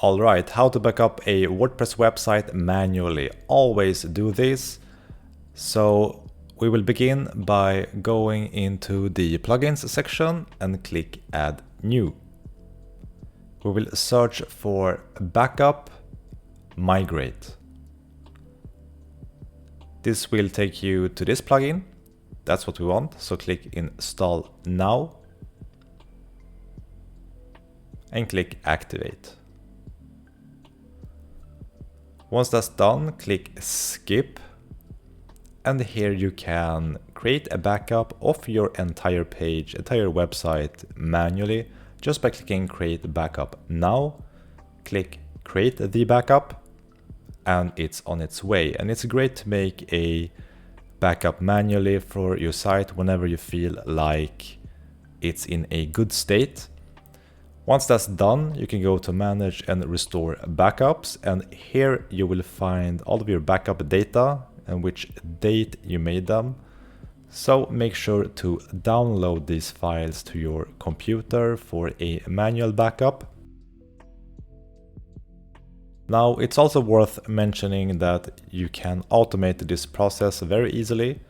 Alright, how to back up a WordPress website manually. Always do this. So we will begin by going into the plugins section and click add new. We will search for backup migrate. This will take you to this plugin. That's what we want. So click install now and click activate. Once that's done, click skip, and here you can create a backup of your entire page, entire website manually just by clicking create backup now. Click create the backup and it's on its way. And it's great to make a backup manually for your site whenever you feel like it's in a good state. Once that's done, you can go to manage and restore backups, and here you will find all of your backup data and which date you made them. So make sure to download these files to your computer for a manual backup. Now it's also worth mentioning that you can automate this process very easily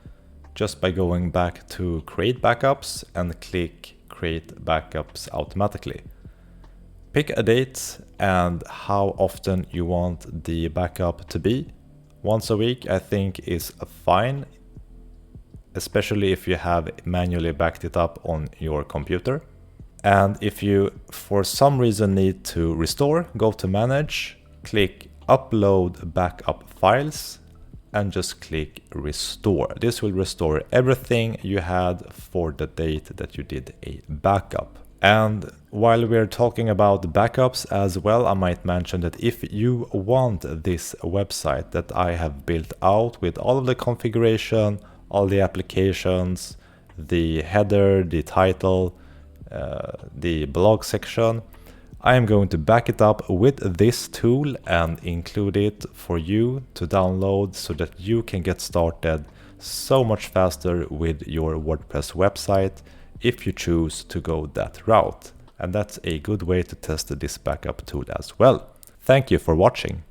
just by going back to create backups and click create backups automatically. Pick a date and how often you want the backup to be. Once a week I think is fine, especially if you have manually backed it up on your computer. And if you for some reason need to restore, go to manage, click upload backup files and just click restore. This will restore everything you had for the date that you did a backup. And while we're talking about backups as well, I might mention that if you want this website that I have built out with all of the configuration, all the applications, the header, the title, the blog section, I am going to back it up with this tool and include it for you to download so that you can get started so much faster with your WordPress website if you choose to go that route. And that's a good way to test this backup tool as well. Thank you for watching.